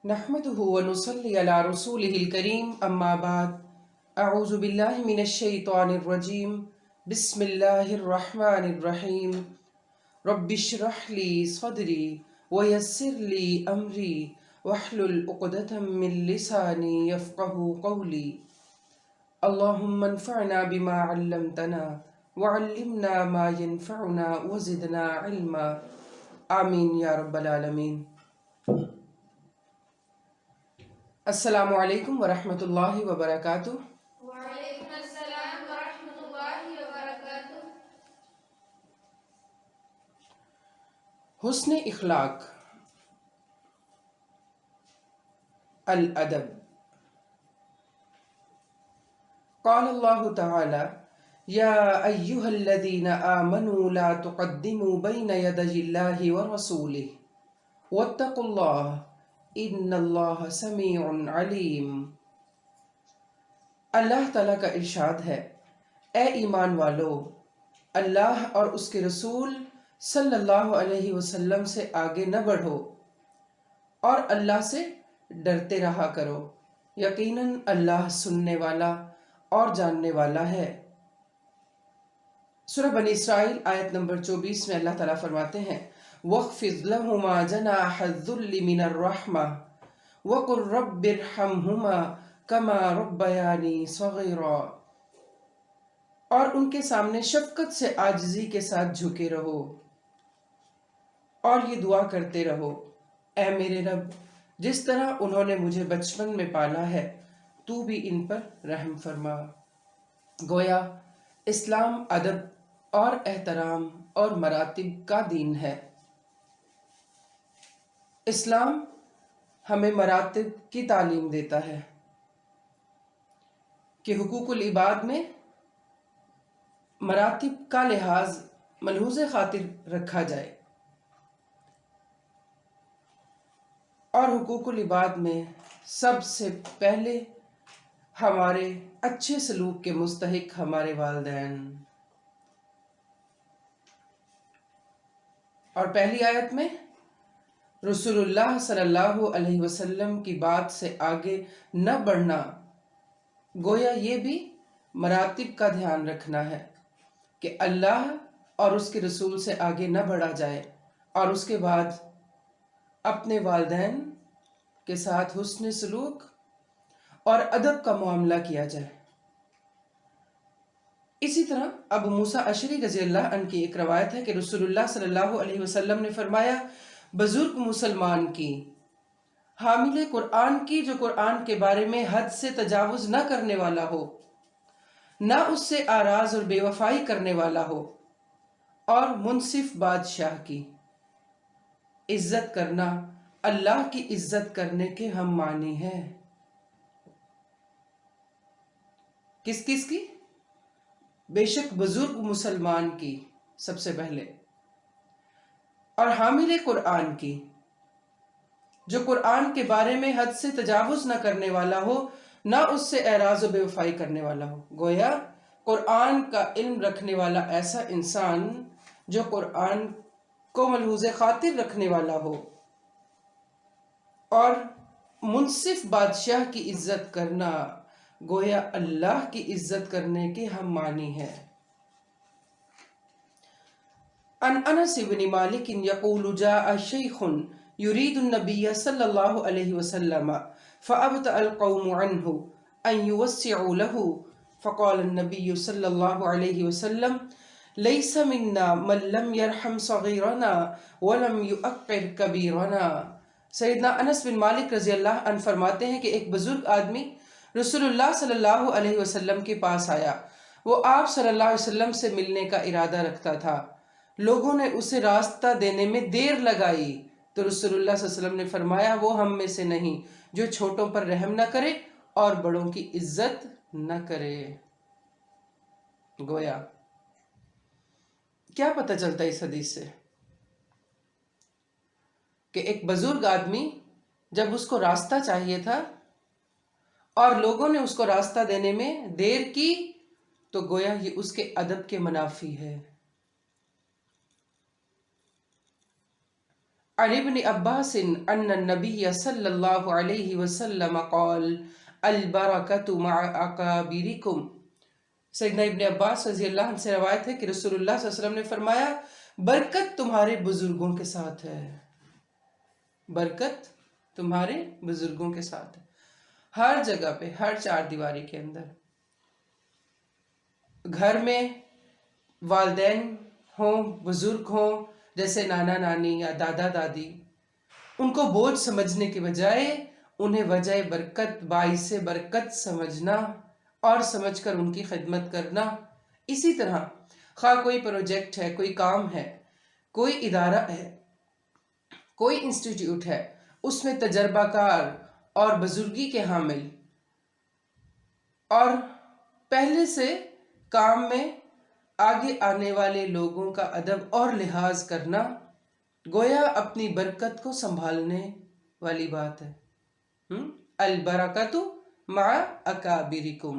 نحمده ونصلي على رسوله الكريم أما بعد أعوذ بالله من الشيطان الرجيم بسم الله الرحمن الرحيم رب اشرح لي صدري ويسر لي أمري واحلل عقدة من لساني يفقه قولي اللهم انفعنا بما علمتنا وعلمنا ما ينفعنا وزدنا علما آمين يا رب العالمين. السلام علیکم ورحمۃ اللہ وبرکاتہ. وعلیکم السلام ورحمۃ اللہ وبرکاتہ. حسن اخلاق. الادب. قال اللہ تعالی یا ایہا الذین آمنوا لا تقدموا بین یدی اللہ ورسولہ واتقوا اللہ ان اللہ سمیع علیم. اللہ تعالیٰ کا ارشاد ہے، اے ایمان والو، اللہ اور اس کے رسول صلی اللہ علیہ وسلم سے آگے نہ بڑھو اور اللہ سے ڈرتے رہا کرو، یقیناً اللہ سننے والا اور جاننے والا ہے. سورہ بنی اسرائیل آیت نمبر 24 میں اللہ تعالیٰ فرماتے ہیں وَاخْفِضْ لَهُمَا جَنَاحَ الذُّلِّ مِنَ الرَّحْمَةِ وَقُلْ رَبِّ ارْحَمْهُمَا كَمَا رَبَّيَانِي صَغِيرًا. اور ان کے سامنے شفقت سے عاجزی کے ساتھ جھکے رہو اور یہ دعا کرتے رہو، اے میرے رب، جس طرح انہوں نے مجھے بچپن میں پالا ہے تو بھی ان پر رحم فرما. گویا اسلام ادب اور احترام اور مراتب کا دین ہے. اسلام ہمیں مراتب کی تعلیم دیتا ہے کہ حقوق العباد میں مراتب کا لحاظ ملحوظ خاطر رکھا جائے اور حقوق العباد میں سب سے پہلے ہمارے اچھے سلوک کے مستحق ہمارے والدین. اور پہلی آیت میں رسول اللہ صلی اللہ علیہ وسلم کی بات سے آگے نہ بڑھنا، گویا یہ بھی مراتب کا دھیان رکھنا ہے کہ اللہ اور اس کے رسول سے آگے نہ بڑھا جائے اور اس کے بعد اپنے والدین کے ساتھ حسن سلوک اور ادب کا معاملہ کیا جائے. اسی طرح ابو موسیٰ اشعری رضی اللہ عنہ کی ایک روایت ہے کہ رسول اللہ صلی اللہ علیہ وسلم نے فرمایا بزرگ مسلمان کی، حامل قرآن کی جو قرآن کے بارے میں حد سے تجاوز نہ کرنے والا ہو، نہ اس سے آراز اور بے وفائی کرنے والا ہو، اور منصف بادشاہ کی. عزت کرنا اللہ کی عزت کرنے کے ہم معنی ہیں. کس کس کی؟ بے شک بزرگ مسلمان کی سب سے پہلے، اور حامل قرآن کی جو قرآن کے بارے میں حد سے تجاوز نہ کرنے والا ہو، نہ اس سے اعراض و بے وفائی کرنے والا ہو. گویا قرآن کا علم رکھنے والا ایسا انسان جو قرآن کو ملحوظ خاطر رکھنے والا ہو اور منصف بادشاہ کی عزت کرنا، گویا اللہ کی عزت کرنے کے ہم معنی ہے. عن انس بن مالک یقول جاء شیخ يريد النبي صلى الله عليه وسلم فأبطأ القوم عنه أن يوسعوا له فقال النبي صلى الله عليه وسلم ليس منا من لم يرحم صغيرنا ولم يؤقر كبيرنا. سیدنا انس بن مالک رضی اللہ عنہ فرماتے ہیں کہ ایک بزرگ آدمی رسول اللہ صلی اللہ علیہ وسلم کے پاس آیا. وہ آپ صلی اللہ علیہ وسلم سے ملنے کا ارادہ رکھتا تھا. لوگوں نے اسے راستہ دینے میں دیر لگائی تو رسول اللہ صلی اللہ علیہ وسلم نے فرمایا وہ ہم میں سے نہیں جو چھوٹوں پر رحم نہ کرے اور بڑوں کی عزت نہ کرے. گویا کیا پتہ چلتا ہے اس حدیث سے کہ ایک بزرگ آدمی جب اس کو راستہ چاہیے تھا اور لوگوں نے اس کو راستہ دینے میں دیر کی تو گویا یہ اس کے ادب کے منافی ہے. عن ابن عباس ان النبي صلی اللہ علیہ وسلم قال البرکۃ مع اکابرکم۔ سیدنا ابن عباس رضی اللہ عنہ سے روایت ہے کہ رسول اللہ صلی اللہ علیہ وسلم نے فرمایا برکت تمہارے بزرگوں کے ساتھ ہے، برکت تمہارے بزرگوں کے ساتھ ہے۔ ہر جگہ پہ، ہر چار دیواری کے اندر، گھر میں والدین ہوں، بزرگ ہوں جیسے نانا نانی یا دادا دادی، ان کو بوجھ سمجھنے کے بجائے انہیں وجہ برکت، باعث برکت سمجھنا اور سمجھ کر ان کی خدمت کرنا۔ اسی طرح خواہ کوئی پروجیکٹ ہے، کوئی کام ہے، کوئی ادارہ ہے، کوئی انسٹیٹیوٹ ہے، اس میں تجربہ کار اور بزرگی کے حامل اور پہلے سے کام میں آگے آنے والے لوگوں کا ادب اور لحاظ کرنا گویا اپنی برکت کو سنبھالنے والی بات ہے۔ البرکۃ مع اکابرکم۔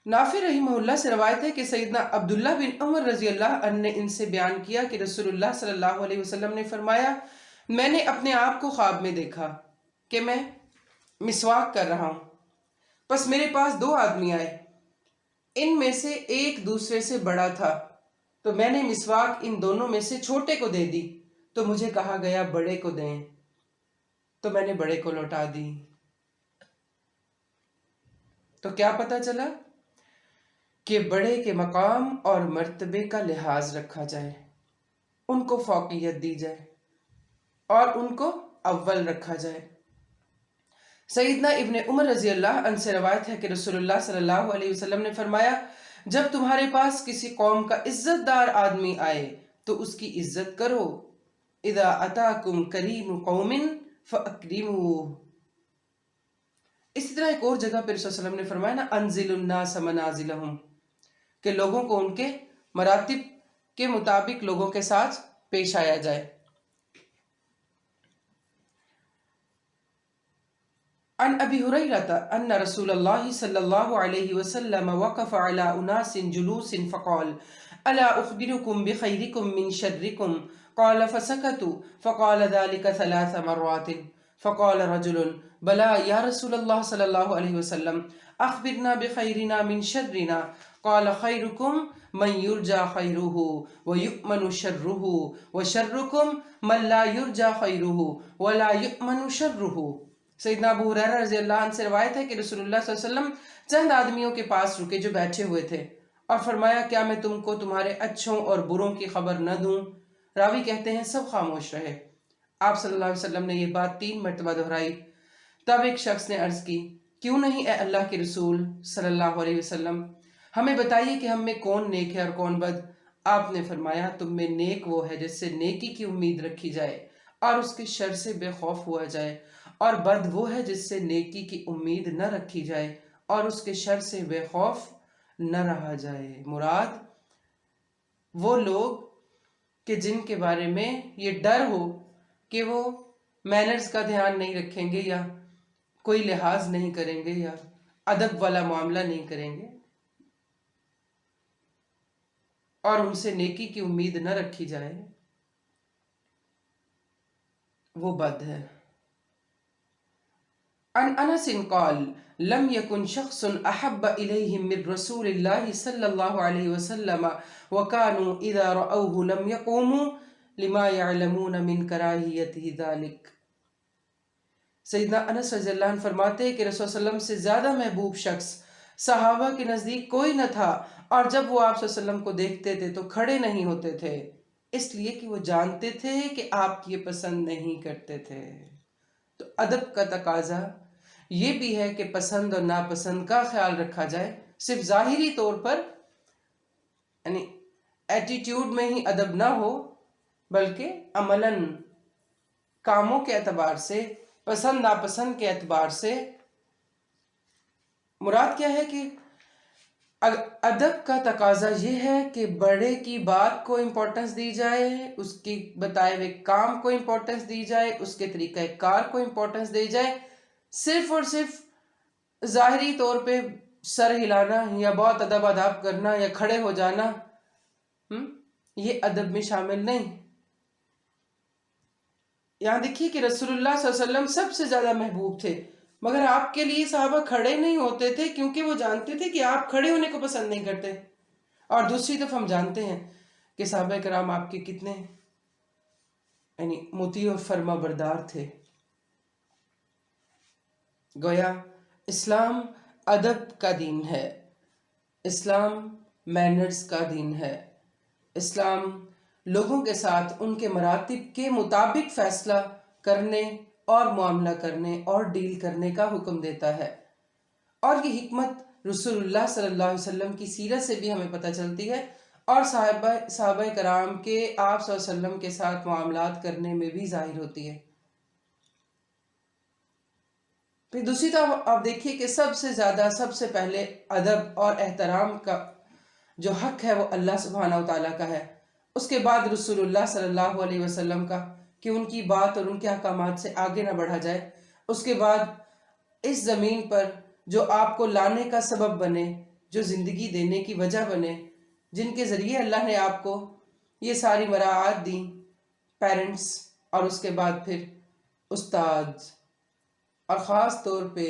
نافع رحمہ اللہ سے روایت ہے کہ سیدنا عبداللہ بن عمر رضی اللہ عنہ نے ان سے بیان کیا کہ رسول اللہ صلی اللہ علیہ وسلم نے فرمایا میں نے اپنے آپ کو خواب میں دیکھا کہ میں مسواک کر رہا ہوں، پس میرے پاس دو آدمی آئے، ان میں سے ایک دوسرے سے بڑا تھا، تو میں نے مسواک ان دونوں میں سے چھوٹے کو دے دی، تو مجھے کہا گیا بڑے کو دیں، تو میں نے بڑے کو لوٹا دی۔ تو کیا پتہ چلا کہ بڑے کے مقام اور مرتبے کا لحاظ رکھا جائے، ان کو فوقیت دی جائے اور ان کو اول رکھا جائے۔ سیدنا ابن عمر رضی اللہ عنہ سے روایت ہے کہ رسول اللہ صلی اللہ علیہ وسلم نے فرمایا جب تمہارے پاس کسی قوم کا عزت دار آدمی آئے تو اس کی عزت کرو۔ اذا اتاکم کریم قوم فاکرموہ۔ اسی طرح ایک اور جگہ پہ رسول اللہ علیہ وسلم نے فرمایا نا انزل الناس منازلہم، کہ لوگوں کو ان کے مراتب کے مطابق لوگوں کے ساتھ پیش آیا جائے۔ عن ابی ہریرہ ان رسول اللہ صلی اللہ علیہ وسلم وقف على اناس جلوس فقال الا اخبرکم بخیرکم من شرکم قال فسکتوا فقال ذلك 3 مرات فقال رجل بلا یا رسول اللہ صلی اللہ علیہ وسلم اخبرنا بخیرنا من شرنا قال خیرکم من یرجى خیره ویؤمن شره وشرکم من لا یرجى خیره ولا یؤمن شره۔ سیدنا ابو ہریرہ رضی اللہ عنہ سے روایت ہے کہ رسول اللہ صلی اللہ علیہ وسلم چند آدمیوں کے پاس رکے جو بیٹھے ہوئے تھے اور فرمایا کیا میں تم کو تمہارے اچھوں اور بروں کی خبر نہ دوں؟ راوی کہتے ہیں سب خاموش رہے۔ آپ صلی اللہ علیہ وسلم نے یہ بات 3 مرتبہ دہرائی۔ تب ایک شخص نے عرض کی کیوں نہیں اے اللہ کے رسول صلی اللہ علیہ وسلم، ہمیں بتائیے کہ ہم میں کون نیک ہے اور کون بد۔ آپ نے فرمایا تم میں نیک وہ ہے جس سے نیکی کی امید رکھی جائے اور اس کے شر سے بے خوف ہوا جائے، اور بد وہ ہے جس سے نیکی کی امید نہ رکھی جائے اور اس کے شر سے بے خوف نہ رہا جائے۔ مراد وہ لوگ کہ جن کے بارے میں یہ ڈر ہو کہ وہ مینرز کا دھیان نہیں رکھیں گے یا کوئی لحاظ نہیں کریں گے یا ادب والا معاملہ نہیں کریں گے اور ان سے نیکی کی امید نہ رکھی جائے، وہ بد ہے۔ عن انس قال لم يكن شخص احب اليهم من رسول الله صلى الله عليه وسلم وكانوا اذا رأوه لم يقوموا لما يعلمون من كراهيته ذلك۔ سیدنا انس رضی اللہ عنہ فرماتے ہیں کہ رسول صلی اللہ علیہ وسلم سے زیادہ محبوب شخص صحابہ کے نزدیک کوئی نہ تھا، اور جب وہ آپ صلی اللہ علیہ وسلم کو دیکھتے تھے تو کھڑے نہیں ہوتے تھے، اس لیے کہ وہ جانتے تھے کہ آپ یہ پسند نہیں کرتے تھے۔ تو ادب کا تقاضا یہ بھی ہے کہ پسند اور ناپسند کا خیال رکھا جائے، صرف ظاہری طور پر یعنی ایٹیٹیوڈ میں ہی ادب نہ ہو، بلکہ عملاً کاموں کے اعتبار سے، پسند ناپسند کے اعتبار سے۔ مراد کیا ہے کہ ادب کا تقاضا یہ ہے کہ بڑے کی بات کو امپورٹنس دی جائے، اس کی بتائے ہوئے کام کو امپورٹنس دی جائے، اس کے طریقہ کار کو امپورٹنس دی جائے۔ صرف اور صرف ظاہری طور پہ سر ہلانا یا بہت ادب اداب کرنا یا کھڑے ہو جانا یہ ادب میں شامل نہیں۔ یہاں دیکھیے کہ رسول اللہ صلی اللہ علیہ وسلم سب سے زیادہ محبوب تھے، مگر آپ کے لیے صحابہ کھڑے نہیں ہوتے تھے کیونکہ وہ جانتے تھے کہ آپ کھڑے ہونے کو پسند نہیں کرتے. اور دوسری طرف ہم جانتے ہیں کہ صحابہ کرام آپ کے کتنے یعنی مطیع اور فرما بردار تھے. گویا اسلام ادب کا دین ہے، اسلام مینرز کا دین ہے، اسلام لوگوں کے ساتھ ان کے مراتب کے مطابق فیصلہ کرنے اور معاملہ کرنے اور ڈیل کرنے کا حکم دیتا ہے. اور یہ حکمت رسول اللہ صلی اللہ علیہ وسلم کی سیرت سے بھی ہمیں پتہ چلتی ہے اور صحابہ کرام کے آپ صلی اللہ علیہ وسلم کے ساتھ معاملات کرنے میں بھی ظاہر ہوتی ہے. پھر دوسری طرف آپ دیکھیے کہ سب سے زیادہ سب سے پہلے ادب اور احترام کا جو حق ہے وہ اللہ سبحانہ و تعالیٰ کا ہے، اس کے بعد رسول اللہ صلی اللہ علیہ وسلم کا کہ ان کی بات اور ان کے احکامات سے آگے نہ بڑھا جائے، اس کے بعد اس زمین پر جو آپ کو لانے کا سبب بنے، جو زندگی دینے کی وجہ بنے، جن کے ذریعے اللہ نے آپ کو یہ ساری مراعات دیں، پیرنٹس، اور اس کے بعد پھر استاد، اور خاص طور پہ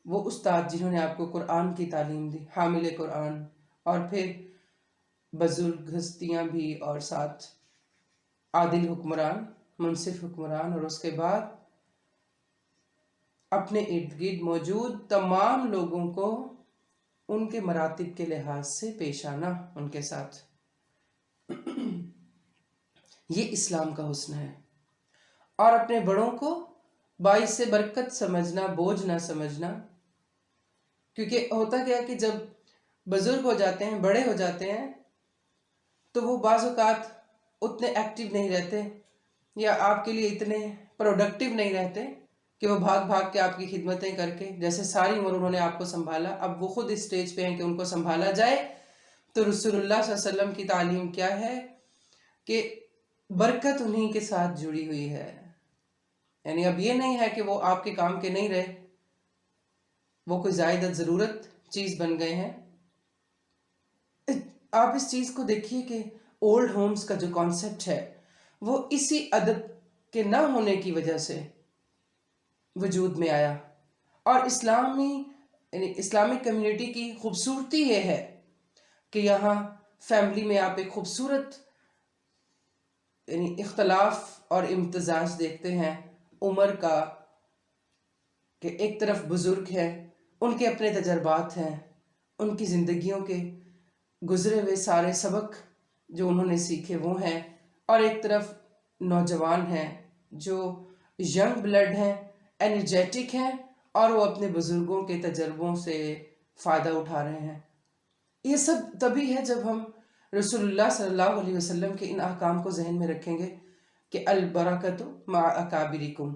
وہ استاد جنہوں نے آپ کو قرآن کی تعلیم دی، حامل قرآن، اور پھر بزرگ ہستیاں بھی، اور ساتھ عادل حکمران، منصف حکمران، اور اس کے بعد اپنے ارد گرد موجود تمام لوگوں کو ان کے مراتب کے لحاظ سے پیش آنا ان کے ساتھ. یہ اسلام کا حسن ہے. اور اپنے بڑوں کو باعث برکت سمجھنا، بوجھ نہ سمجھنا. کیونکہ ہوتا کیا ہے کہ جب بزرگ ہو جاتے ہیں، بڑے ہو جاتے ہیں، تو وہ بعض اوقات اتنے ایکٹیو نہیں رہتے یا آپ کے لیے اتنے پروڈکٹیو نہیں رہتے کہ وہ بھاگ بھاگ کے آپ کی خدمتیں کر کے، جیسے ساری عمر انہوں نے آپ کو سنبھالا، اب وہ خود اس سٹیج پہ ہیں کہ ان کو سنبھالا جائے. تو رسول اللہ صلی اللہ علیہ وسلم کی تعلیم کیا ہے کہ برکت انہی کے ساتھ جڑی ہوئی ہے. یعنی اب یہ نہیں ہے کہ وہ آپ کے کام کے نہیں رہے، وہ کوئی زائدت ضرورت چیز بن گئے ہیں. آپ اس چیز کو دیکھیے کہ اولڈ ہومز کا جو کانسیپٹ ہے وہ اسی ادب کے نہ ہونے کی وجہ سے وجود میں آیا. اور یعنی اسلامک کمیونٹی کی خوبصورتی یہ ہے کہ یہاں فیملی میں آپ ایک خوبصورت یعنی اختلاف اور امتزاج دیکھتے ہیں عمر کا، کہ ایک طرف بزرگ ہیں، ان کے اپنے تجربات ہیں، ان کی زندگیوں کے گزرے ہوئے سارے سبق جو انہوں نے سیکھے وہ ہیں، اور ایک طرف نوجوان ہیں جو ینگ بلڈ ہیں، انرجیٹک ہیں، اور وہ اپنے بزرگوں کے تجربوں سے فائدہ اٹھا رہے ہیں. یہ سب تبھی ہے جب ہم رسول اللہ صلی اللہ علیہ وسلم کے ان احکام کو ذہن میں رکھیں گے کہ البرکۃ مع اکابرکم،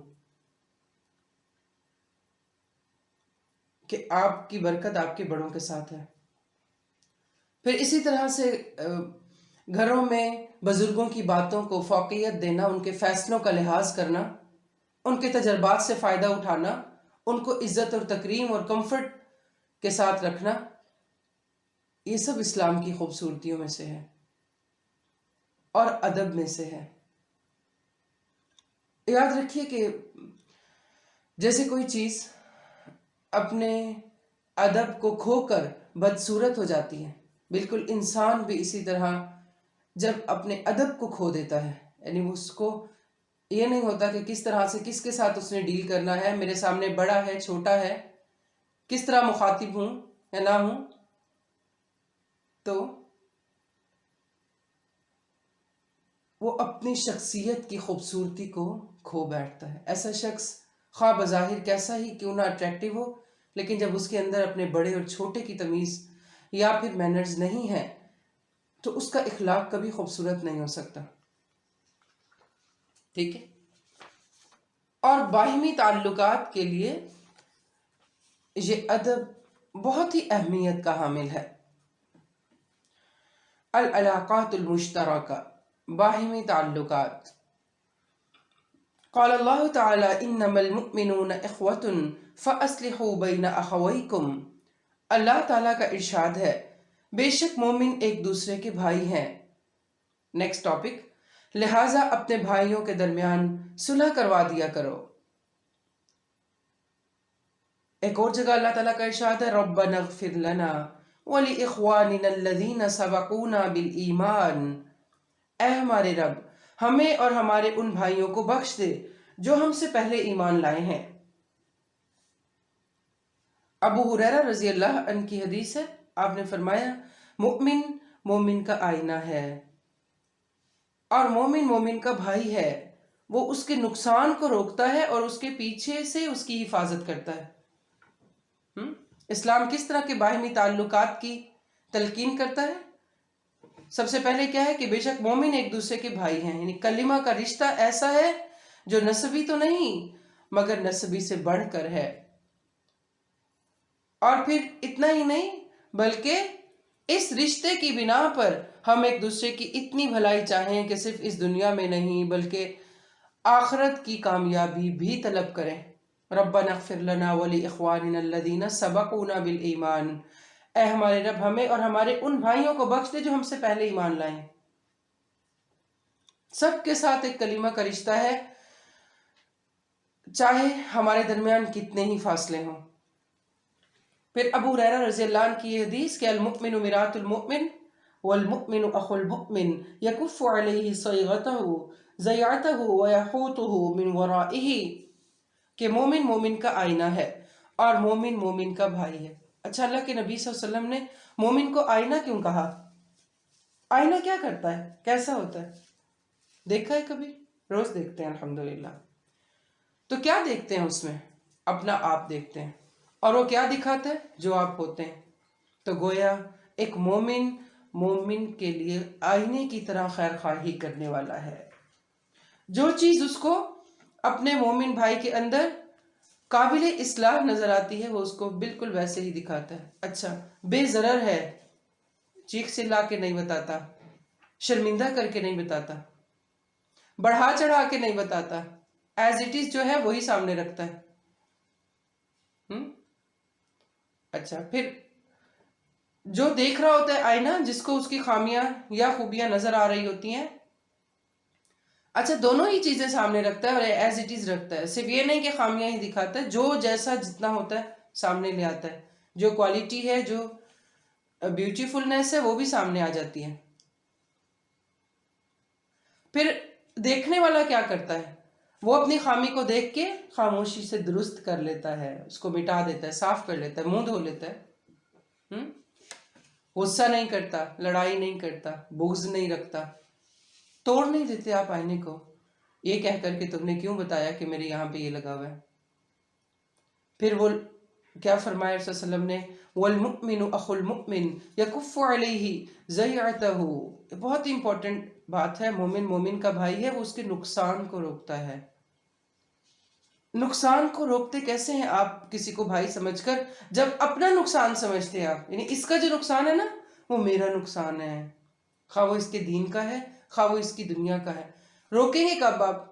کہ آپ کی برکت آپ کے بڑوں کے ساتھ ہے. پھر اسی طرح سے گھروں میں بزرگوں کی باتوں کو فوقیت دینا، ان کے فیصلوں کا لحاظ کرنا، ان کے تجربات سے فائدہ اٹھانا، ان کو عزت اور تکریم اور کمفرٹ کے ساتھ رکھنا، یہ سب اسلام کی خوبصورتیوں میں سے ہے اور ادب میں سے ہے. یاد رکھیے کہ جیسے کوئی چیز اپنے ادب کو کھو کر بدصورت ہو جاتی ہے، بالکل انسان بھی اسی طرح جب اپنے ادب کو کھو دیتا ہے، یعنی اس کو یہ نہیں ہوتا کہ کس طرح سے کس کے ساتھ اس نے ڈیل کرنا ہے، میرے سامنے بڑا ہے چھوٹا ہے، کس طرح مخاطب ہوں یا نہ ہوں، تو وہ اپنی شخصیت کی خوبصورتی کو کھو بیٹھتا ہے. ایسا شخص خواہ بظاہر کیسا ہی کیوں نہ اٹریکٹیو ہو، لیکن جب اس کے اندر اپنے بڑے اور چھوٹے کی تمیز یا پھر مینرز نہیں ہیں تو اس کا اخلاق کبھی خوبصورت نہیں ہو سکتا. ٹھیک ہے. اور باہمی تعلقات کے لیے یہ ادب بہت ہی اہمیت کا حامل ہے. العلاقات المشترکہ، باہمی تعلقات. قال اللہ تعالی انما المؤمنون اخوة فاصلحوا بین اخویکم. اللہ تعالیٰ کا ارشاد ہے بے شک مومن ایک دوسرے کے بھائی ہیں. نیکسٹ ٹاپک، لہٰذا اپنے بھائیوں کے درمیان صلح کروا دیا کرو۔ ایک اور جگہ اللہ تعالیٰ کا ارشاد ہے ربنا اغفر لنا ولإخواننا الذین سبقونا بالایمان، اے ہمارے رب ہمیں اور ہمارے ان بھائیوں کو بخش دے جو ہم سے پہلے ایمان لائے ہیں۔ ابو ہریرہ رضی اللہ عنہ کی حدیث ہے، آپ نے فرمایا مومن مومن کا آئینہ ہے اور مومن مومن کا بھائی ہے، وہ اس کے نقصان کو روکتا ہے اور اس کے پیچھے سے اس کی حفاظت کرتا ہے۔ اسلام کس طرح کے باہمی تعلقات کی تلقین کرتا ہے؟ سب سے پہلے کیا ہے کہ بے شک مومن ایک دوسرے کے بھائی ہیں، یعنی کلمہ کا رشتہ ایسا ہے جو نسبی تو نہیں مگر نسبی سے بڑھ کر ہے۔ اور پھر اتنا ہی نہیں بلکہ اس رشتے کی بنا پر ہم ایک دوسرے کی اتنی بھلائی چاہیں کہ صرف اس دنیا میں نہیں بلکہ آخرت کی کامیابی بھی طلب کریں۔ ربنا اغفر لنا ولاخواننا الذین سبقونا بالایمان، اے ہمارے رب ہمیں اور ہمارے ان بھائیوں کو بخش دے جو ہم سے پہلے ایمان لائیں۔ سب کے ساتھ ایک کلمہ کا رشتہ ہے، چاہے ہمارے درمیان کتنے ہی فاصلے ہوں۔ پھر ابو ہریرہ رضی اللہ عنہ کی یہ حدیث کہ المؤمن مرآۃ المؤمن والمؤمن اخو المؤمن یکف علیہ ضیغتہ ویحوطہ من ورائہ، کہ مومن مومن کا آئینہ ہے اور مومن مومن کا بھائی ہے۔ اچھا، اللہ کے نبی صلی اللہ علیہ وسلم نے مومن کو آئینہ کیوں کہا؟ آئینہ کیا کرتا ہے؟ کیسا ہوتا ہے؟ دیکھا ہے کبھی؟ روز دیکھتے ہیں الحمدللہ۔ تو کیا دیکھتے ہیں اس میں؟ اپنا آپ دیکھتے ہیں، اور وہ کیا دکھاتا ہے؟ جو آپ ہوتے ہیں۔ تو گویا ایک مومن مومن کے لیے آئینے کی طرح خیر خواہی کرنے والا ہے۔ جو چیز اس کو اپنے مومن بھائی کے اندر قابل اصلاح نظر آتی ہے وہ اس کو بالکل ویسے ہی دکھاتا ہے۔ اچھا، بے ضرر ہے، چیخ چلا کے نہیں بتاتا، شرمندہ کر کے نہیں بتاتا، بڑھا چڑھا کے نہیں بتاتا، ایز اٹ از جو ہے وہی سامنے رکھتا ہے۔ اچھا، پھر جو دیکھ رہا ہوتا ہے آئینہ، جس کو اس کی خامیاں یا خوبیاں نظر آ رہی ہوتی ہیں، اچھا دونوں ہی چیزیں سامنے رکھتا ہے اور ایز اٹ از رکھتا ہے، صرف یہ نہیں کہ خامیاں ہی دکھاتا ہے، جو جیسا جتنا ہوتا ہے سامنے لے آتا ہے، جو کوالٹی ہے، جو بیوٹیفلنس ہے وہ بھی سامنے آ جاتی ہے۔ پھر دیکھنے والا کیا کرتا ہے؟ وہ اپنی خامی کو دیکھ کے خاموشی سے درست کر لیتا ہے، اس کو مٹا دیتا ہے، صاف کر لیتا ہے، منہ دھو لیتا ہے، غصہ نہیں کرتا، لڑائی نہیں کرتا، بغض نہیں رکھتا، توڑ نہیں دیتے آپ آئینے کو یہ کہہ کر کہ تم نے کیوں بتایا کہ میرے یہاں پہ یہ لگا ہوا ہے۔ پھر وہ کیا فرمایا رسول صلی اللہ علیہ وسلم نے؟ والمؤمن اخو المؤمن یکف علیہ ضیعتہ، بہت ہی امپورٹنٹ بات ہے، مومن مومن کا بھائی ہے، وہ اس کے نقصان کو روکتا ہے۔ نقصان کو روکتے کیسے ہیں آپ کسی کو بھائی سمجھ کر؟ جب اپنا نقصان سمجھتے ہیں آپ، یعنی اس کا جو نقصان ہے نا وہ میرا نقصان ہے، خواہ وہ اس کے دین کا ہے خواہ وہ اس کی دنیا کا ہے۔ روکیں گے کب آپ؟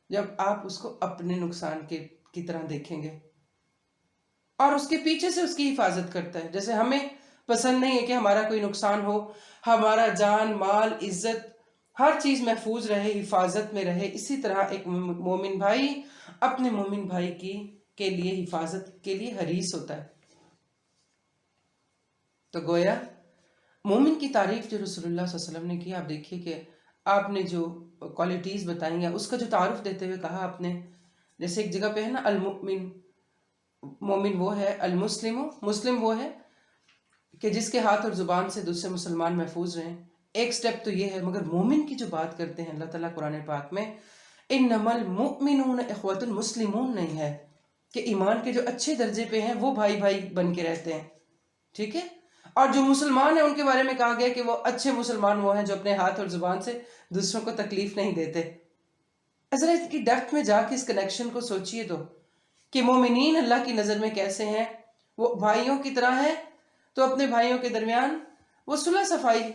جب آپ اس کو اپنے نقصان کی طرح دیکھیں گے اور اس کے پیچھے سے اس کی حفاظت کرتا ہے۔ جیسے ہمیں پسند نہیں ہے کہ ہمارا کوئی نقصان ہو، ہمارا جان مال عزت ہر چیز محفوظ رہے، حفاظت میں رہے، اسی طرح ایک مومن بھائی اپنے مومن بھائی کے لیے حفاظت کے لیے حریص ہوتا ہے۔ تو گویا مومن کی تعریف جو رسول اللہ صلی اللہ علیہ وسلم نے کی، آپ دیکھیے کہ آپ نے جو کوالٹیز بتائیں ہیں اس کا جو تعارف دیتے ہوئے کہا آپ نے، جیسے ایک جگہ پہ ہے نا المؤمن، مومن وہ ہے، المسلم مسلم وہ ہے کہ جس کے ہاتھ اور زبان سے دوسرے مسلمان محفوظ رہیں۔ ایک سٹیپ تو یہ ہے، مگر مومن کی جو بات کرتے ہیں اللہ تعالیٰ قرآن پاک میں، انما المؤمنون اخوۃ مسلمون نہیں ہے کہ ایمان کے جو اچھے درجے پہ ہیں وہ بھائی بھائی بن کے رہتے ہیں، ٹھیک ہے؟ اور جو مسلمان ہیں ان کے بارے میں کہا گیا کہ وہ اچھے مسلمان وہ ہیں جو اپنے ہاتھ اور زبان سے دوسروں کو تکلیف نہیں دیتے۔ ذرا اس کی ڈیپتھ میں جا کے اس کنیکشن کو سوچئے تو کہ مومنین اللہ کی نظر میں کیسے ہیں، وہ بھائیوں کی طرح ہیں، تو اپنے بھائیوں کے درمیان وہ صلح صفائی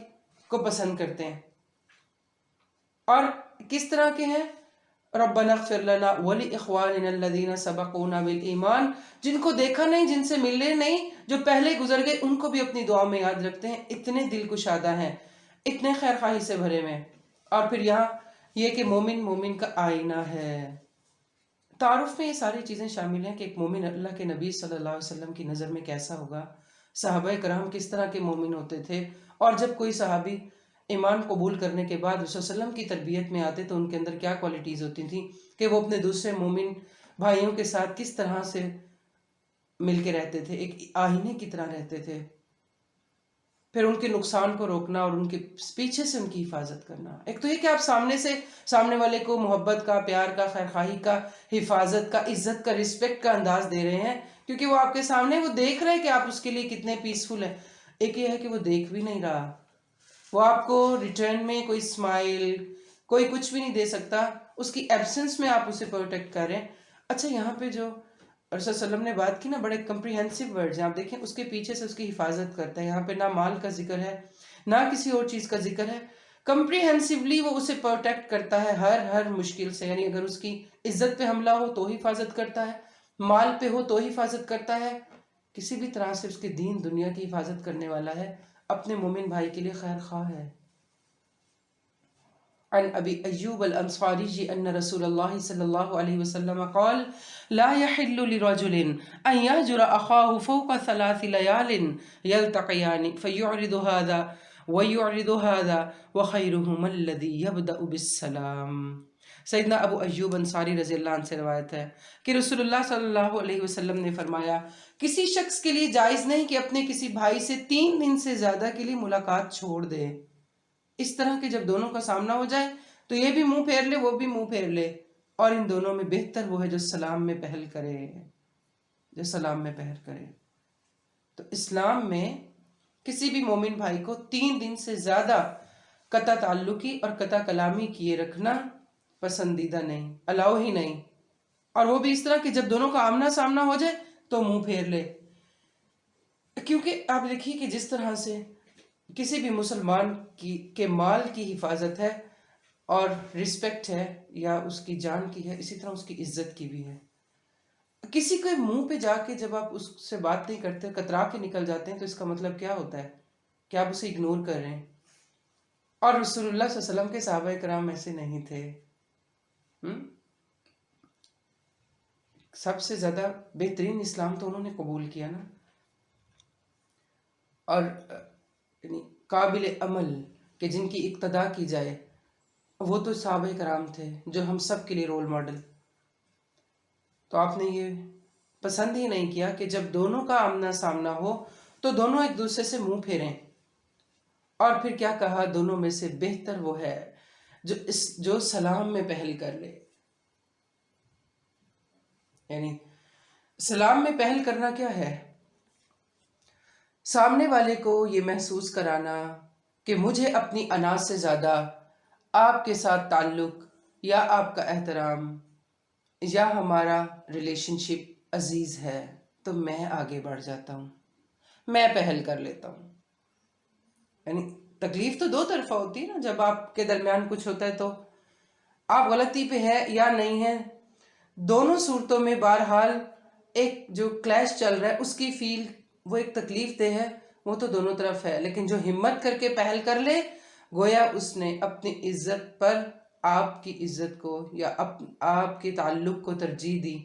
کو پسند کرتے ہیں۔ اور کس طرح کے ہیں؟ ربنا اغفر لنا ولاخواننا الذین سبقونا بالایمان، جن کو دیکھا نہیں، جن سے ملے نہیں، جو پہلے گزر گئے، ان کو بھی اپنی دعا میں یاد رکھتے ہیں۔ اتنے دل کشادہ ہیں، اتنے خیر خواہی سے بھرے میں۔ اور پھر یہ کہ مومن مومن کا آئینہ ہے۔ تعارف میں یہ ساری چیزیں شامل ہیں کہ ایک مومن اللہ کے نبی صلی اللہ علیہ وسلم کی نظر میں کیسا ہوگا، صحابہ کرام کس طرح کے مومن ہوتے تھے، اور جب کوئی صحابی ایمان قبول کرنے کے بعد رسول صلی اللہ علیہ وسلم کی تربیت میں آتے تو ان کے اندر کیا کوالٹیز ہوتی تھیں کہ وہ اپنے دوسرے مومن بھائیوں کے ساتھ کس طرح سے مل کے رہتے تھے، ایک آئینے کی طرح رہتے تھے۔ پھر ان کے نقصان کو روکنا اور ان کے پیچھے سے ان کی حفاظت کرنا۔ ایک تو یہ کہ آپ سامنے والے کو محبت کا، پیار کا، خیرخواہی کا، حفاظت کا، عزت کا، رسپیکٹ کا انداز دے رہے ہیں، کیونکہ وہ آپ کے سامنے وہ دیکھ رہے ہیں کہ آپ اس کے لیے کتنے پیسفل ہیں۔ ایک یہ ہے کہ وہ دیکھ بھی نہیں رہا، وہ آپ کو ریٹرن میں کوئی اسمائل، کوئی کچھ بھی نہیں دے سکتا، اس کی ایبسنس میں آپ اسے پروٹیکٹ کر رہے ہیں۔ اچھا، یہاں پہ جو رسول صلی اللہ علیہ وسلم نے بات کی نا، بڑے کمپریہنسو ورڈز ہیں، آپ دیکھیں اس کے پیچھے سے اس کی حفاظت کرتا ہے۔ یہاں پہ نہ مال کا ذکر ہے، نہ کسی اور چیز کا ذکر ہے، کمپریہنسولی وہ اسے پروٹیکٹ کرتا ہے ہر مشکل سے۔ یعنی اگر اس کی عزت پہ حملہ ہو تو حفاظت کرتا ہے، مال پہ ہو تو حفاظت کرتا ہے، کسی بھی طرح سے اس کے دین دنیا کی حفاظت کرنے والا ہے، اپنے مومن بھائی کے لیے خیر خواہ ہے۔ عن ابی ایوب الانصاری ان رسول اللہ صلی اللہ علیہ وسلم قال لا يحل لرجل ان يهجر اخاه فوق 3 ليال يلتقيان فيعرض هذا ويعرض هذا وخيرهما الذي يبدأ بالسلام۔ سیدنا ابو ایوب انصاری رضی اللہ عنہ سے روایت ہے کہ رسول اللہ صلی اللہ علیہ وسلم نے فرمایا، کسی شخص کے لیے جائز نہیں کہ اپنے کسی بھائی سے 3 دن سے زیادہ کے لیے ملاقات چھوڑ دے، اس طرح کہ جب دونوں کا سامنا ہو جائے تو یہ بھی منہ پھیر لے، وہ بھی منہ پھیر لے، اور ان دونوں میں بہتر وہ ہے جو سلام میں پہل کرے، جو سلام میں پہل کرے۔ تو اسلام میں کسی بھی مومن بھائی کو 3 دن سے زیادہ قطع تعلقی اور قطع کلامی کیے رکھنا پسندیدہ نہیں، الاؤ ہی نہیں، اور وہ بھی اس طرح کہ جب دونوں کا آمنا سامنا ہو جائے تو منہ پھیر لے۔ کیونکہ آپ دیکھیے کہ جس طرح سے کسی بھی مسلمان کے مال کی حفاظت ہے اور رسپیکٹ ہے، یا اس کی جان کی ہے، اسی طرح اس کی عزت کی بھی ہے۔ کسی کے منہ پہ جا کے جب آپ اس سے بات نہیں کرتے، کترا کے نکل جاتے ہیں، تو اس کا مطلب کیا ہوتا ہے کہ آپ اسے اگنور کر رہے ہیں۔ اور رسول اللہ صلی اللہ علیہ وسلم کے صحابہ کرام ایسے نہیں تھے۔ سب سے زیادہ بہترین اسلام تو انہوں نے قبول کیا نا، اور یعنی قابل عمل کہ جن کی اقتداء کی جائے، وہ تو صحابہ کرام تھے جو ہم سب کے لیے رول ماڈل۔ تو آپ نے یہ پسند ہی نہیں کیا کہ جب دونوں کا آمنا سامنا ہو تو دونوں ایک دوسرے سے منہ پھیریں، اور پھر کیا کہا، دونوں میں سے بہتر وہ ہے جو سلام میں پہل کر لے۔ یعنی سلام میں پہل کرنا کیا ہے؟ سامنے والے کو یہ محسوس کرانا کہ مجھے اپنی انا سے زیادہ آپ کے ساتھ تعلق یا آپ کا احترام یا ہمارا ریلیشن شپ عزیز ہے، تو میں آگے بڑھ جاتا ہوں، میں پہل کر لیتا ہوں۔ یعنی تکلیف تو 2 طرفہ ہوتی ہے نا، جب آپ کے درمیان کچھ ہوتا ہے تو آپ غلطی پہ ہے یا نہیں ہے، دونوں صورتوں میں بہرحال ایک جو کلیش چل رہا ہے اس کی فیل، وہ ایک تکلیف دہ ہے، وہ تو دونوں طرف ہے۔ لیکن جو ہمت کر کے پہل کر لے، گویا اس نے اپنی عزت پر آپ کی عزت کو یا آپ کے تعلق کو ترجیح دی،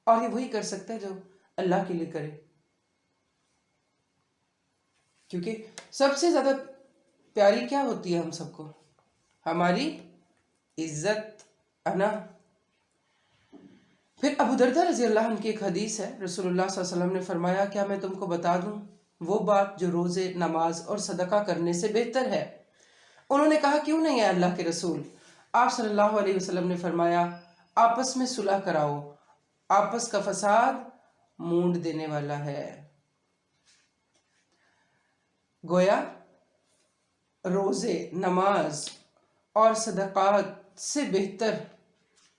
اور یہ وہی کر سکتا ہے جو اللہ کے لیے کرے۔ کیونکہ سب سے زیادہ پیاری کیا ہوتی ہے ہم سب کو؟ ہماری عزت، انا۔ پھر ابو دردہ رضی اللہ عنہ کی ایک حدیث ہے، رسول اللہ صلی اللہ علیہ وسلم نے فرمایا، کیا میں تم کو بتا دوں وہ بات جو روزے، نماز اور صدقہ کرنے سے بہتر ہے؟ انہوں نے کہا، کیوں نہیں ہے اللہ کے رسول؟ آپ صلی اللہ علیہ وسلم نے فرمایا، آپس میں صلح کراؤ، آپس کا فساد مونڈ دینے والا ہے۔ گویا روزے، نماز اور صدقات سے بہتر،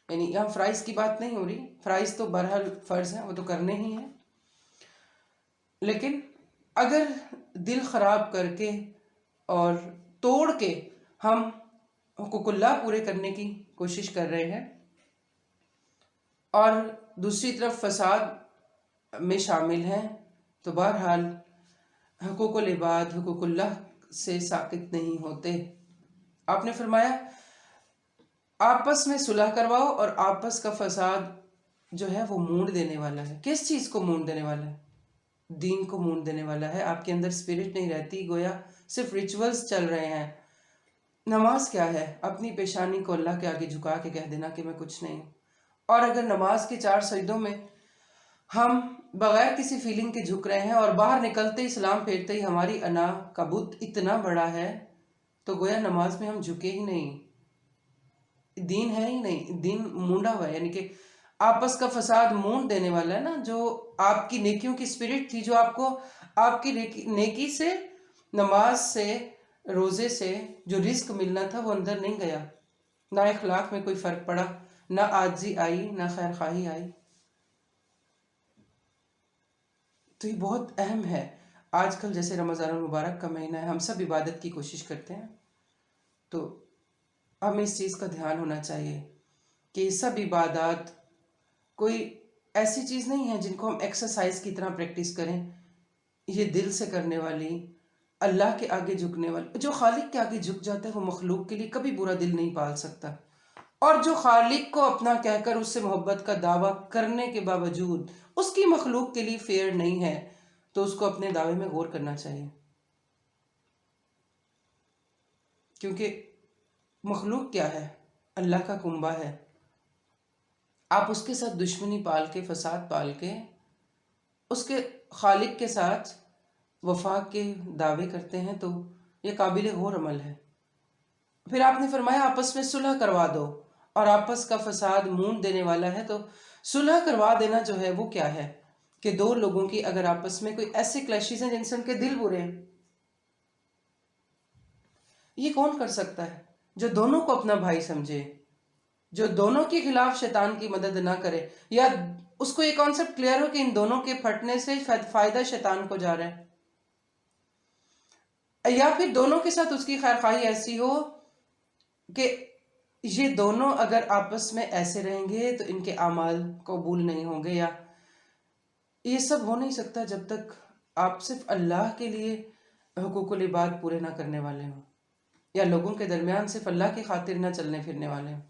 یعنی یہاں فرائض کی بات نہیں ہو رہی، فرائض تو بہرحال فرض ہیں، وہ تو کرنے ہی ہیں، لیکن اگر دل خراب کر کے اور توڑ کے ہم حقوق اللہ پورے کرنے کی کوشش کر رہے ہیں، اور دوسری طرف فساد میں شامل ہیں، تو بہرحال حقوق العباد، حقوق اللہ سے ساقط نہیں ہوتے۔ آپ نے فرمایا آپس میں صلح کرواؤ، اور آپس کا فساد جو ہے وہ مونڈ دینے والا ہے۔ کس چیز کو مونڈ دینے والا ہے؟ دین کو مونڈ دینے والا ہے۔ آپ کے اندر اسپرٹ نہیں رہتی، گویا صرف ریچولز چل رہے ہیں۔ نماز کیا ہے؟ اپنی پیشانی کو اللہ کے آگے جھکا کے کہہ دینا کہ میں کچھ نہیں ہوں۔ اور اگر نماز کے 4 سجدوں میں ہم بغیر کسی فیلنگ کے جھک رہے ہیں، اور باہر نکلتے ہی سلام پھیرتے ہی ہماری انا کا بت اتنا بڑا ہے، تو گویا نماز میں ہم جھکے ہی نہیں، دین ہے ہی نہیں، دین مونڈا ہوا ہے۔ یعنی کہ آپس کا فساد مونڈ دینے والا ہے نا۔ جو آپ کی نیکیوں کی اسپرٹ تھی، جو آپ کو آپ کی نیکی سے، نماز سے، روزے سے جو رزق ملنا تھا وہ اندر نہیں گیا، نہ اخلاق میں کوئی فرق پڑا، نہ عاجزی آئی، نہ خیر خواہی آئی۔ تو یہ بہت اہم ہے۔ آج کل جیسے رمضان المبارک کا مہینہ ہے، ہم سب عبادت کی کوشش کرتے ہیں، تو ہمیں اس چیز کا دھیان ہونا چاہیے کہ یہ سب عبادات کوئی ایسی چیز نہیں ہے جن کو ہم ایکسرسائز کی طرح پریکٹس کریں۔ یہ دل سے کرنے والی، اللہ کے آگے جھکنے والی، جو خالق کے آگے جھک جاتا ہے وہ مخلوق کے لیے کبھی برا دل نہیں پال سکتا، اور جو خالق کو اپنا کہہ کر اس سے محبت کا دعویٰ کرنے کے باوجود اس کی مخلوق کے لیے فیئر نہیں ہے، تو اس کو اپنے دعوے میں غور کرنا چاہیے، کیونکہ مخلوق کیا ہے؟ اللہ کا کنبہ ہے۔ آپ اس کے ساتھ دشمنی پال کے، فساد پال کے، اس کے خالق کے ساتھ وفاق کے دعوے کرتے ہیں، تو یہ قابل غور عمل ہے۔ پھر آپ نے فرمایا آپس میں صلح کروا دو، اور آپس کا فساد مونڈ دینے والا ہے۔ تو صلح کروا دینا جو ہے وہ کیا ہے؟ کہ دو لوگوں کی اگر آپس میں کوئی ایسے کلیشز ہیں جن سے ان کے دل برے ہیں، یہ کون کر سکتا ہے؟ جو دونوں کو اپنا بھائی سمجھے، جو دونوں کے خلاف شیطان کی مدد نہ کرے، یا اس کو یہ کانسیپٹ کلیئر ہو کہ ان دونوں کے پھٹنے سے فائدہ شیطان کو جا رہا ہے، یا پھر دونوں کے ساتھ اس کی خیر خواہی ایسی ہو کہ یہ دونوں اگر آپس میں ایسے رہیں گے تو ان کے اعمال قبول نہیں ہوں گے، یا یہ سب ہو نہیں سکتا جب تک آپ صرف اللہ کے لیے حقوق العباد پورے نہ کرنے والے ہوں، یا لوگوں کے درمیان صرف اللہ کی خاطر نہ چلنے پھرنے والے ہوں۔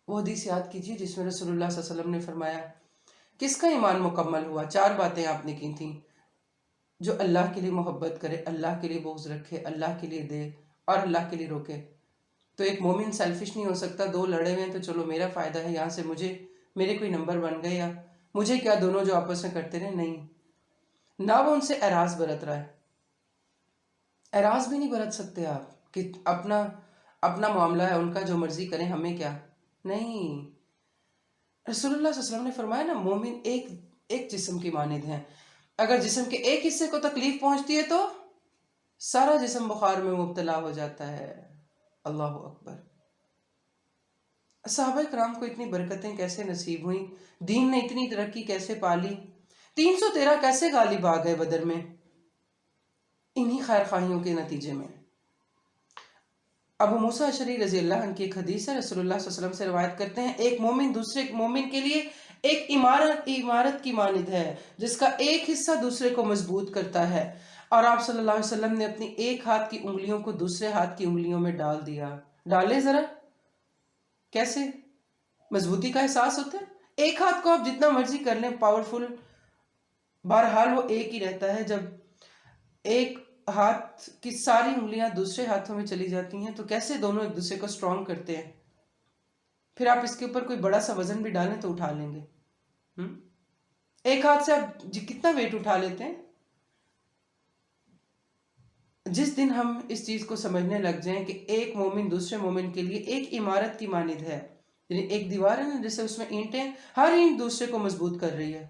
وہ حدیث یاد کیجیے جس میں رسول اللہ صلی اللہ علیہ وسلم نے فرمایا کس کا ایمان مکمل ہوا؟ 4 باتیں آپ نے کی تھیں، جو اللہ کے لیے محبت کرے، اللہ کے لیے بغض رکھے، اللہ کے لیے دے اور اللہ کے لیے روکے۔ تو ایک مومن سیلفش نہیں ہو سکتا، 2 لڑے ہوئے ہیں تو چلو میرا فائدہ ہے، یہاں سے میرے کوئی نمبر بن گئے، یا مجھے کیا، دونوں جو آپس میں کرتے رہے، نہیں، نہ وہ ان سے اعراض برت رہا ہے۔ اعراض بھی نہیں برت سکتے آپ کہ اپنا معاملہ ہے، ان کا جو مرضی کریں، ہمیں کیا، نہیں۔ رسول اللہ صلی اللہ علیہ وسلم نے فرمایا نا، مومن ایک جسم کی مانند ہیں، اگر جسم کے ایک حصے کو تکلیف پہنچتی ہے تو سارا جسم بخار میں مبتلا ہو جاتا ہے۔ اللہ اکبر۔ صحابہ کرام کو اتنی برکتیں کیسے نصیب ہوئیں؟ دین نے اتنی ترقی کیسے پالی؟ 313 کیسے غالب آ گئے بدر میں؟ انہی خیر خواہیوں کے نتیجے میں۔ ابو موسیٰ اشعری رضی اللہ عنہ کی ایک حدیث ہے، رسول اللہ صلی اللہ علیہ وسلم سے روایت کرتے ہیں، ایک مومن دوسرے مومن کے لیے ایک عمارت کی مانند ہے جس کا ایک حصہ دوسرے کو مضبوط کرتا ہے، اور آپ صلی اللہ علیہ وسلم نے اپنی ایک ہاتھ کی انگلیوں کو دوسرے ہاتھ کی انگلیوں میں ڈال دیا۔ ڈالے ذرا، کیسے مضبوطی کا احساس ہوتا ہے؟ ایک ہاتھ کو آپ جتنا مرضی کر لیں پاورفل، بہرحال وہ ایک ہی رہتا ہے۔ جب ایک ہاتھ کی ساری انگلیاں دوسرے ہاتھوں میں چلی جاتی ہیں تو کیسے دونوں ایک دوسرے کو سٹرونگ کرتے ہیں؟ پھر آپ اس کے اوپر کوئی بڑا سا وزن بھی ڈالیں تو اٹھا لیں گے۔ ایک ہاتھ سے آپ کتنا ویٹ اٹھا لیتے ہیں؟ جس دن ہم اس چیز کو سمجھنے لگ جائیں کہ ایک مومن دوسرے مومن کے لیے ایک عمارت کی مانند ہے، یعنی ایک دیوار ہے نا جیسے اس میں اینٹیں، ہر اینٹ دوسرے کو مضبوط کر رہی ہے،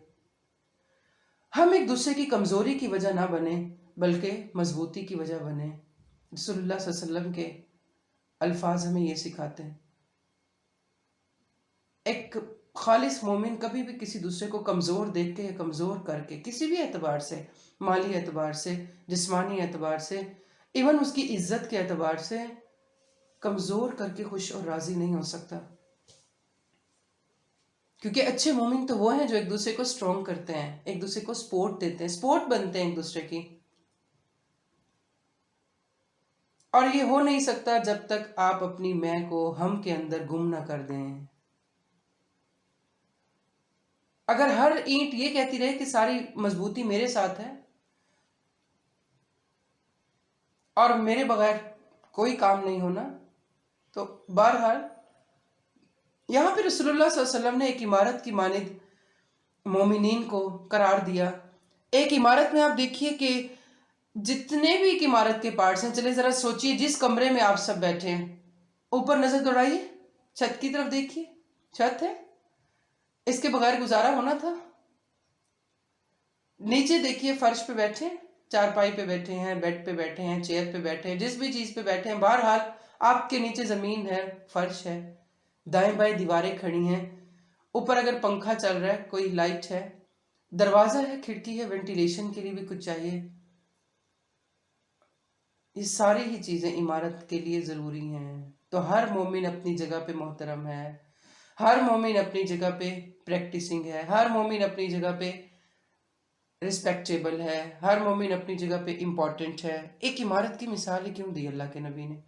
ہم ایک دوسرے کی کمزوری کی وجہ نہ بنے بلکہ مضبوطی کی وجہ بنے۔ رسول اللہ صلی اللہ علیہ وسلم کے الفاظ ہمیں یہ سکھاتے ہیں۔ ایک خالص مومن کبھی بھی کسی دوسرے کو کمزور دیکھ کے یا کمزور کر کے، کسی بھی اعتبار سے، مالی اعتبار سے، جسمانی اعتبار سے، ایون اس کی عزت کے اعتبار سے کمزور کر کے خوش اور راضی نہیں ہو سکتا، کیونکہ اچھے مومن تو وہ ہیں جو ایک دوسرے کو سٹرونگ کرتے ہیں، ایک دوسرے کو سپورٹ دیتے ہیں، سپورٹ بنتے ہیں ایک دوسرے کی۔ اور یہ ہو نہیں سکتا جب تک آپ اپنی میں کو ہم کے اندر گم نہ کر دیں. اگر ہر اینٹ یہ کہتی رہے کہ ساری مضبوطی میرے ساتھ ہے اور میرے بغیر کوئی کام نہیں ہونا، تو بہرحال یہاں پہ رسول اللہ صلی اللہ علیہ وسلم نے ایک عمارت کی مانند مومنین کو قرار دیا. ایک عمارت میں آپ دیکھیے کہ جتنے بھی ایک عمارت کے پارٹس ہیں، چلے ذرا سوچئے جس کمرے میں آپ سب بیٹھے ہیں، اوپر نظر دوڑائیے، چھت کی طرف دیکھیے، چھت ہے، اس کے بغیر گزارا ہونا تھا. نیچے دیکھیے فرش پہ بیٹھے، چارپائی پہ بیٹھے ہیں، بیڈ پہ بیٹھے ہیں، چیئر پہ بیٹھے ہیں، جس بھی چیز پہ بیٹھے ہیں، بہرحال آپ کے نیچے زمین ہے، فرش ہے، دائیں بائیں دیواریں کھڑی ہیں، اوپر اگر پنکھا چل رہا ہے، کوئی لائٹ ہے، دروازہ ہے، کھڑکی ہے، وینٹیلیشن کے لیے بھی کچھ چاہیے. یہ ساری ہی چیزیں عمارت کے لیے ضروری ہیں. تو ہر مومن اپنی جگہ پہ محترم ہے، ہر مومن اپنی جگہ پہ پریکٹسنگ ہے، ہر مومن اپنی جگہ پہ رسپیکٹیبل ہے، ہر مومن اپنی جگہ پہ امپورٹنٹ ہے. ایک عمارت کی مثال ہی کیوں دی اللہ کے نبی نے؟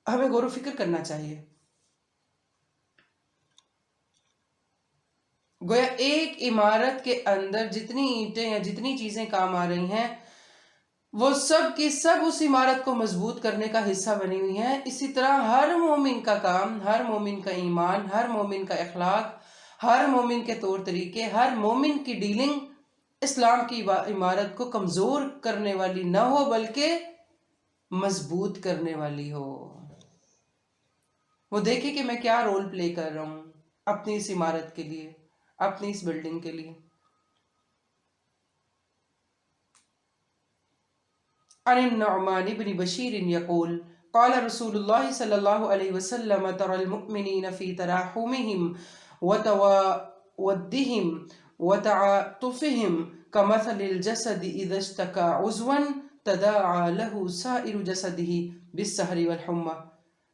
ہمیں غور و فکر کرنا چاہیے. گویا ایک عمارت کے اندر جتنی اینٹیں یا جتنی چیزیں کام آ رہی ہیں، وہ سب کی سب اس عمارت کو مضبوط کرنے کا حصہ بنی ہوئی ہیں. اسی طرح ہر مومن کا کام، ہر مومن کا ایمان، ہر مومن کا اخلاق، ہر مومن کے طور طریقے، ہر مومن کی ڈیلنگ اسلام کی عمارت کو کمزور کرنے والی نہ ہو بلکہ مضبوط کرنے والی ہو. وہ دیکھے کہ میں کیا رول پلے کر رہا ہوں اپنی اس عمارت کے لیے، اپنی اس بلڈنگ کے لیے. عن النعمان بن بشیر یقول قال رسول اللہ صلی اللہ علیہ وسلم ترى المؤمنین فی تراحمهم وتوادهم وتعاطفهم كمثل الجسد اذا اشتكى عضوا تداعى له سائر جسده بالسهر والحمى.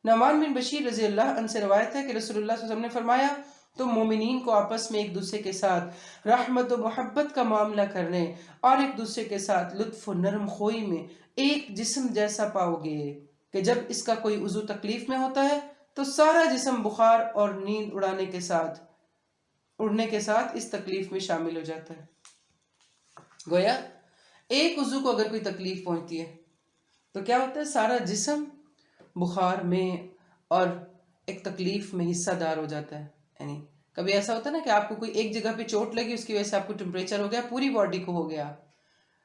نعمان بن بشیر رضی اللہ عنہ سے روایت ہے کہ رسول اللہ صلی اللہ علیہ وسلم نے فرمایا، تم مومنین کو آپس میں ایک دوسرے کے ساتھ رحمت و محبت کا معاملہ کرنے اور ایک دوسرے کے ساتھ لطف و نرم خوئی میں ایک جسم جیسا پاؤ گے کہ جب اس کا کوئی عضو تکلیف میں ہوتا ہے تو سارا جسم بخار اور نیند اڑنے کے ساتھ اس تکلیف میں شامل ہو جاتا ہے. گویا ایک عضو کو اگر کوئی تکلیف پہنچتی ہے تو کیا ہوتا ہے؟ سارا جسم بخار میں اور ایک تکلیف میں حصہ دار ہو جاتا ہے. یعنی کبھی ایسا ہوتا ہے نا کہ آپ کو کوئی ایک جگہ پہ چوٹ لگی، اس کی وجہ سے آپ کو ٹمپریچر ہو گیا، پوری باڈی کو ہو گیا،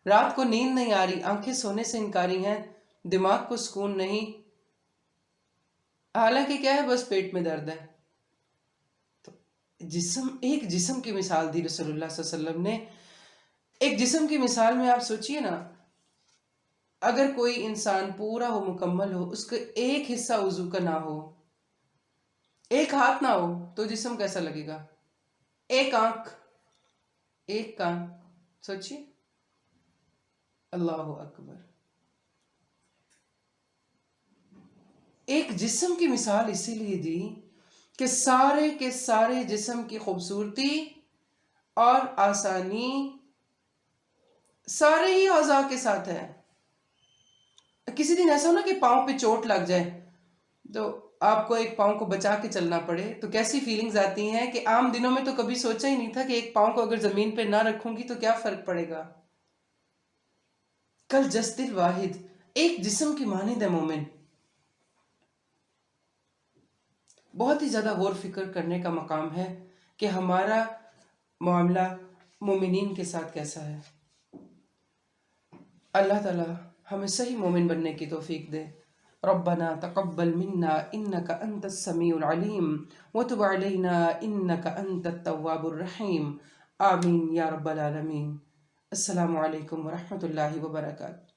رات کو نیند نہیں آ رہی، آنکھیں سونے سے انکاری ہیں، دماغ کو سکون نہیں، حالانکہ کیا ہے؟ بس پیٹ میں درد ہے. تو ایک جسم کی مثال دی رسول اللہ صلی اللہ علیہ وسلم نے. ایک جسم کی مثال میں آپ سوچئے نا، اگر کوئی انسان پورا ہو، مکمل ہو، اس کا ایک حصہ عضو کا نہ ہو، ایک ہاتھ نہ ہو تو جسم کیسا لگے گا؟ ایک آنکھ، ایک کان، سوچئے. اللہ اکبر. ایک جسم کی مثال اسی لیے دی کہ سارے کے سارے جسم کی خوبصورتی اور آسانی سارے ہی اعضاء کے ساتھ ہے. کسی دن ایسا ہونا کہ پاؤں پہ چوٹ لگ جائے تو آپ کو ایک پاؤں کو بچا کے چلنا پڑے تو کیسی فیلنگز آتی ہیں کہ عام دنوں میں تو کبھی سوچا ہی نہیں تھا کہ ایک پاؤں کو اگر زمین پہ نہ رکھوں گی تو کیا فرق پڑے گا. کل جسد الواحد، ایک جسم کی مانند ہے مومن. بہت ہی زیادہ غور فکر کرنے کا مقام ہے کہ ہمارا معاملہ مومنین کے ساتھ کیسا ہے. اللہ تعالی ہمیں صحیح مومن بننے کی توفیق دے. ربنا تقبل منا انك انت السميع العليم وتب علينا انك انت التواب الرحيم. آمین یا رب العالمین. السلام علیکم ورحمۃ اللہ وبرکاتہ.